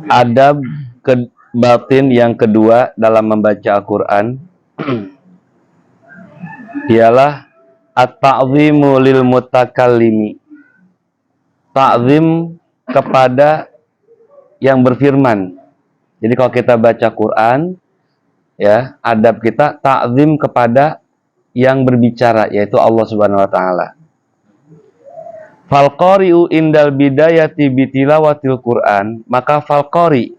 Adab batin yang kedua dalam membaca Al-Quran ialah at-ta'zimu lil mutakallimi. Ta'zim kepada yang berfirman. Jadi kalau kita baca Quran, ya, adab kita ta'zim kepada yang berbicara, yaitu Allah Subhanahu wa taala. Fal qari'u indal bidayati bitilawatil Quran, maka fal qari,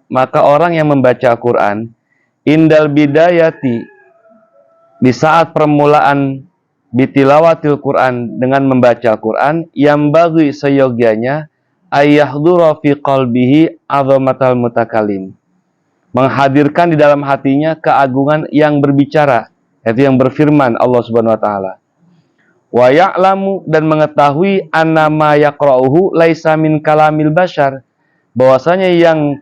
maka orang yang membaca Quran indal bidayati, di saat permulaan bitilawatil Quran, dengan membaca Quran, yang bagi seyogianya ayyahdura fi qalbihi azamatal mutakalim, menghadirkan di dalam hatinya keagungan yang berbicara, yaitu yang berfirman Allah Subhanahu wa taala. Wa ya'lamu, dan mengetahui annama yaqra'uhu laisa min kalamil bashar, bahwasanya yang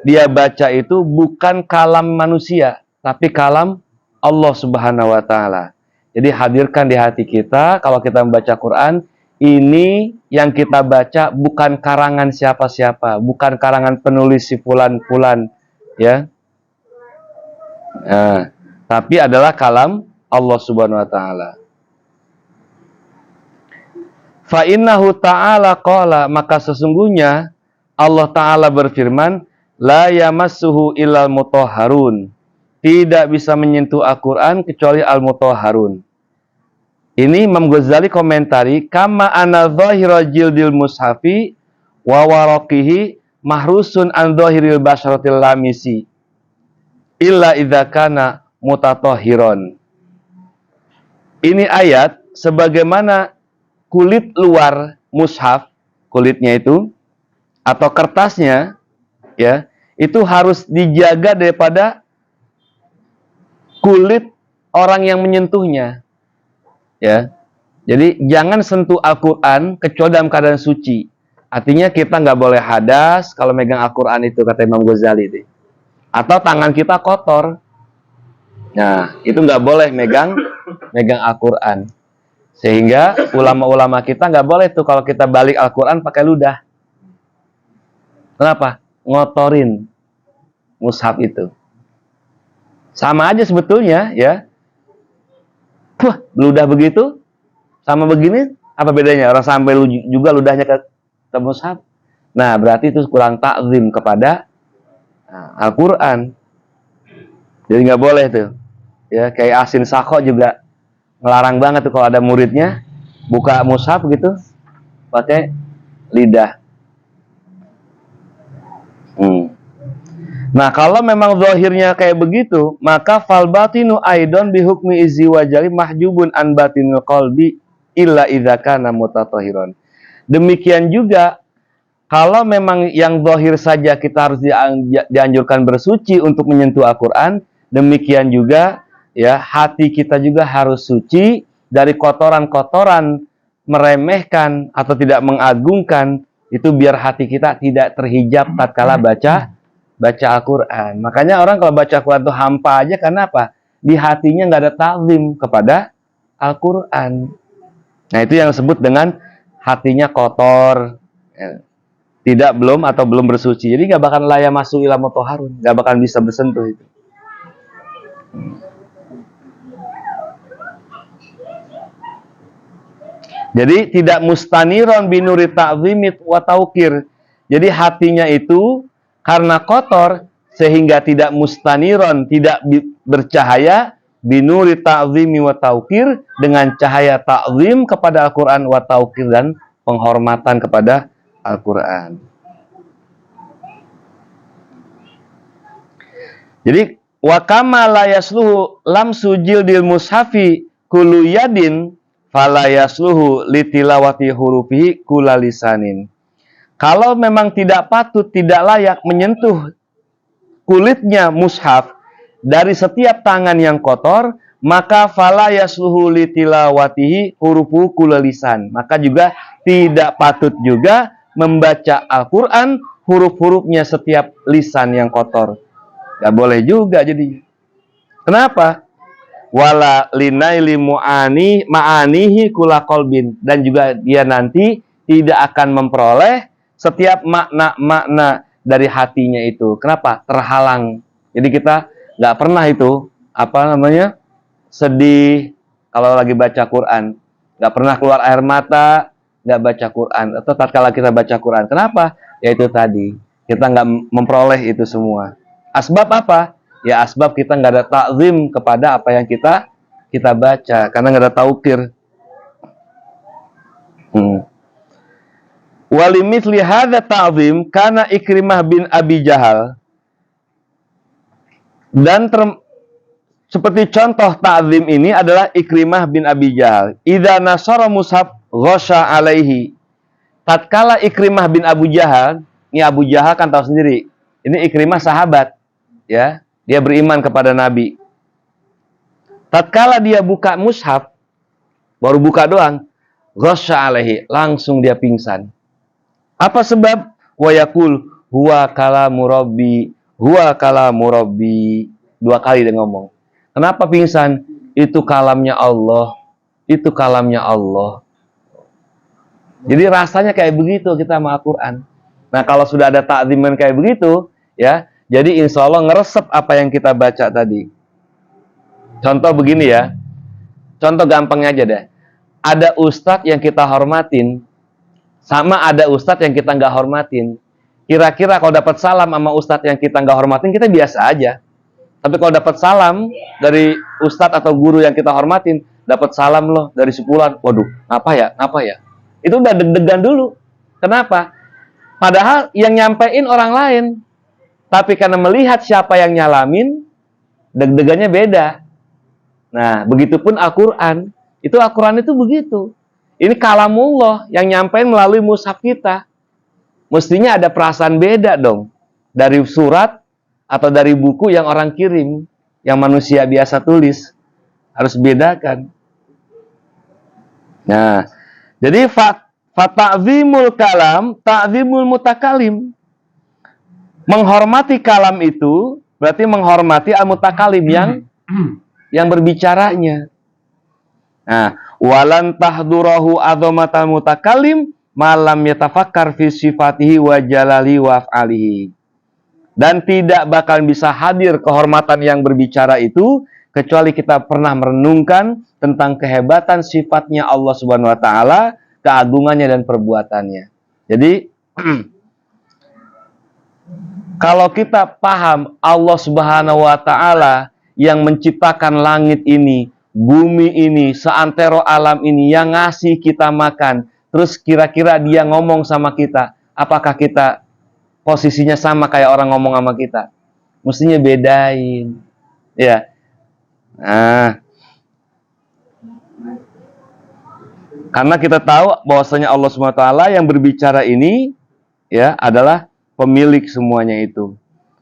dia baca itu bukan kalam manusia, tapi kalam Allah Subhanahu wa taala. Jadi hadirkan di hati kita kalau kita membaca Quran, ini yang kita baca bukan karangan siapa-siapa, bukan karangan penulis si fulan-fulan, ya. Tapi adalah kalam Allah Subhanahu wa taala. Fa innahu ta'ala qala, maka sesungguhnya Allah taala berfirman, la yamassuhu illal mutahharun, tidak bisa menyentuh Al-Quran kecuali al-mutahharun. Ini Imam Ghazali komentari, kama anna dhahira jildil mushafi wa waraqihi mahrusun an dhahiril basyaratil lamisi illa idza kana mutatahhiran. Ini ayat sebagaimana kulit luar mushaf, kulitnya itu atau kertasnya, ya, itu harus dijaga daripada kulit orang yang menyentuhnya, ya. Jadi jangan sentuh Al-Quran kecuali dalam keadaan suci. Artinya kita nggak boleh hadas kalau megang Al-Quran itu, kata Imam Ghazali itu. Atau tangan kita kotor, nah itu nggak boleh megang Al-Quran. Sehingga ulama-ulama kita nggak boleh tuh kalau kita balik Al-Quran pakai ludah. Kenapa? Ngotorin mushaf itu. Sama aja sebetulnya, ya. Wah, ludah begitu sama begini, apa bedanya? Orang sampai juga ludahnya ke mushaf. Nah, berarti itu kurang takzim kepada Al-Quran. Jadi nggak boleh tuh. Ya, kayak Asin Sakho juga ngelarang banget tuh kalau ada muridnya buka mushaf gitu pakai lidah. Nah, kalau memang zahirnya kayak begitu, maka fal batinu aidon bihukmi izzi wajali mahjubun an batinil qalbi illa idza kana mutatahhiran. Demikian juga kalau memang yang zahir saja kita harus dianjurkan bersuci untuk menyentuh Al-Quran, demikian juga, ya, hati kita juga harus suci dari kotoran-kotoran meremehkan atau tidak mengagungkan, itu biar hati kita tidak terhijab tatkala baca Al-Quran. Makanya orang kalau baca Al-Quran itu hampa aja, karena apa? Di hatinya nggak ada ta'zim kepada Al-Quran. Nah, itu yang disebut dengan hatinya kotor, ya, belum bersuci. Jadi nggak bakal layak masuk ila mutahharun, nggak bakal bisa bersentuh itu. Jadi tidak mustaniron binuri ta'zimit wa taukir. Jadi hatinya itu karena kotor sehingga tidak mustaniron, tidak bercahaya binuri ta'zimi wa taukir, dengan cahaya ta'zim kepada Al-Quran wa taukir, dan penghormatan kepada Al-Quran. Jadi wa kama la yasluhu lam sujildil mushafi kullu yadin fala yasluhu litilawati hurufihi kulalisanin. Kalau memang tidak patut, tidak layak menyentuh kulitnya mushaf dari setiap tangan yang kotor, maka fala yasluhu litilawatihi hurufu kulalisan. Maka juga tidak patut juga membaca Al-Quran huruf-hurufnya setiap lisan yang kotor. Gak boleh juga jadi. Kenapa? Wala linaili ma'anihi kula qalbin, dan juga dia nanti tidak akan memperoleh setiap makna-makna dari hatinya itu. Kenapa? Terhalang. Jadi kita nggak pernah itu sedih kalau lagi baca Quran, nggak pernah keluar air mata nggak baca Quran, atau tatkala kita baca Quran. Kenapa? Yaitu tadi kita nggak memperoleh itu semua. Asbab apa? Ya asbab kita nggak ada takzim kepada apa yang kita baca, karena nggak ada taukir. Walimithli hadza ta'zim kana Ikrimah bin Abi Jahal, dan seperti contoh ta'zim ini adalah Ikrimah bin Abi Jahal. Idza nasara mushaf ghasha alaihi. Tatkala Ikrimah bin Abu Jahal, ini Abu Jahal kan tahu sendiri, ini Ikrimah sahabat, ya, dia beriman kepada Nabi. Tatkala dia buka mushaf, baru buka doang, ghasha alaihi, langsung dia pingsan. Apa sebab? Wa yaqul huwa kalamu rabbi, huwa kalamu rabbi. 2 kali dia ngomong. Kenapa pingsan? Itu kalamnya Allah. Itu kalamnya Allah. Jadi rasanya kayak begitu kita sama Al-Quran. Nah, kalau sudah ada takziman kayak begitu, ya, jadi insya Allah ngeresep apa yang kita baca tadi. Contoh begini ya. Contoh gampangnya aja deh. Ada ustadz yang kita hormatin, sama ada ustadz yang kita nggak hormatin. Kira-kira kalau dapat salam sama ustadz yang kita nggak hormatin, kita biasa aja. Tapi kalau dapat salam dari ustadz atau guru yang kita hormatin, dapat salam loh dari sepulan, waduh, apa ya? Itu udah deg-degan dulu. Kenapa? Padahal yang nyampein orang lain. Tapi karena melihat siapa yang nyalamin, deg-degannya beda. Nah, begitupun Al-Quran. Al-Quran itu begitu. Ini kalamullah yang nyampein melalui mushaf kita. Mestinya ada perasaan beda dong. Dari surat atau dari buku yang orang kirim, yang manusia biasa tulis. Harus bedakan. Nah, jadi fata'zimul kalam, ta'zimul mutakalim. Menghormati kalam itu berarti menghormati al-mutakalim yang berbicaranya. Nah, walan tahdurahu azamatal mutakalim malam yatafakkar fi sifatihi wa jalali wa af'alihi. Dan tidak bakal bisa hadir kehormatan yang berbicara itu kecuali kita pernah merenungkan tentang kehebatan sifatnya Allah Subhanahu wa taala, keagungannya dan perbuatannya. Jadi kalau kita paham Allah Subhanahu wa taala yang menciptakan langit ini, bumi ini, seantero alam ini, yang ngasih kita makan, terus kira-kira dia ngomong sama kita, apakah kita posisinya sama kayak orang ngomong sama kita? Mestinya bedain. Ya. Nah, karena kita tahu bahwasanya Allah SWT yang berbicara ini ya adalah pemilik semuanya itu.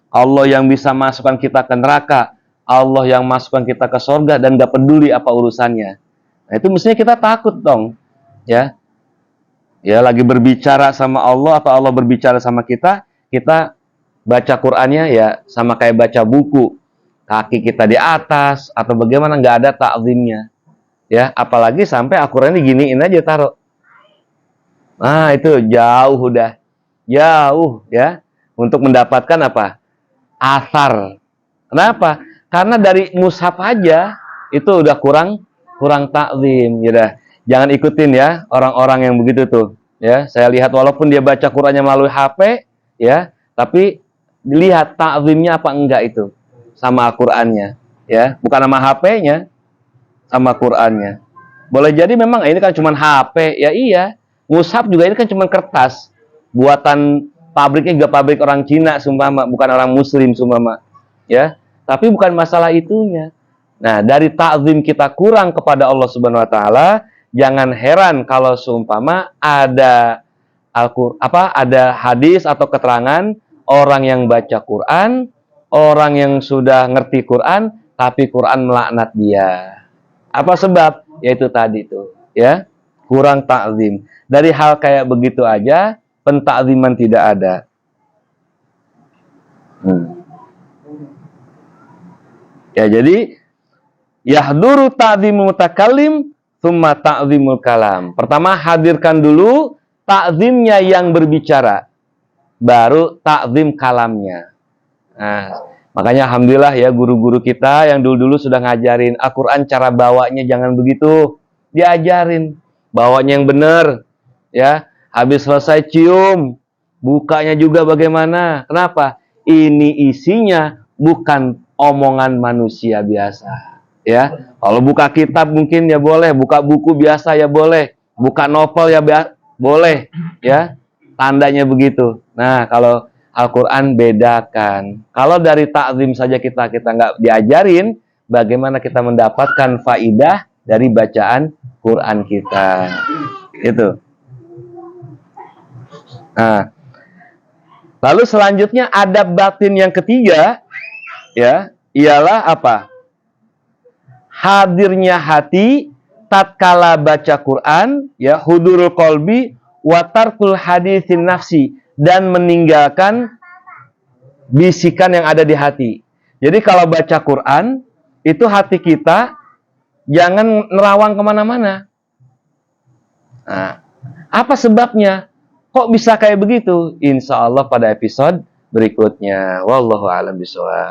Allah yang bisa masukkan kita ke neraka, Allah yang masukkan kita ke surga dan gak peduli apa urusannya. Nah, itu mestinya kita takut dong. Ya. Ya, lagi berbicara sama Allah atau Allah berbicara sama kita, kita baca Qur'annya ya sama kayak baca buku. Kaki kita di atas atau bagaimana, nggak ada takzimnya. Ya, apalagi sampai Al-Qur'an diginiin aja taruh. Nah, itu jauh udah. Jauh ya untuk mendapatkan apa? Asar. Kenapa? Karena dari mushaf aja itu udah kurang takzim. Ya, jangan ikutin ya orang-orang yang begitu tuh. Ya, saya lihat walaupun dia baca Qur'annya melalui HP, ya, tapi dilihat takzimnya apa enggak itu sama Al-Qur'annya, ya, bukan sama HP-nya, sama Qur'annya. Boleh jadi memang ini kan cuma HP, ya iya. Mushaf juga ini kan cuma kertas, buatan pabriknya juga pabrik orang Cina, sumpama, bukan orang Muslim, sumpama, ya. Tapi bukan masalah itunya. Nah, dari takzim kita kurang kepada Allah Subhanahu Wa Taala, jangan heran kalau seumpama ada ada hadis atau keterangan orang yang baca Quran, orang yang sudah ngerti Quran, tapi Quran melaknat dia. Apa sebab? Yaitu tadi itu, ya, kurang takzim. Dari hal kayak begitu aja, pentakziman tidak ada. Ya, jadi yahduru ta'zimul mutakallim tsumma ta'zimul kalam. Pertama, hadirkan dulu takzimnya yang berbicara. baru takzim kalamnya. Nah, makanya alhamdulillah ya guru-guru kita yang dulu-dulu sudah ngajarin Al-Quran cara bawanya jangan begitu. Diajarin bawanya yang benar. Ya, habis selesai cium, bukanya juga bagaimana. Kenapa? Ini isinya bukan omongan manusia biasa. Ya, kalau buka kitab mungkin ya boleh, buka buku biasa ya boleh, buka novel ya boleh. Ya, tandanya begitu. Nah, kalau Al-Quran bedakan. Kalau dari takzim saja kita nggak diajarin, bagaimana kita mendapatkan faidah dari bacaan Quran kita. Itu. Nah, lalu selanjutnya adab batin yang ketiga, ya, ialah apa? Hadirnya hati tatkala baca Quran, ya, hudurul qalbi wa tarkul haditsin nafsi, dan meninggalkan bisikan yang ada di hati. Jadi kalau baca Quran, itu hati kita jangan nerawang kemana-mana. Nah, apa sebabnya? Kok bisa kayak begitu? Insya Allah pada episode berikutnya. Wallahu a'lam bishawab.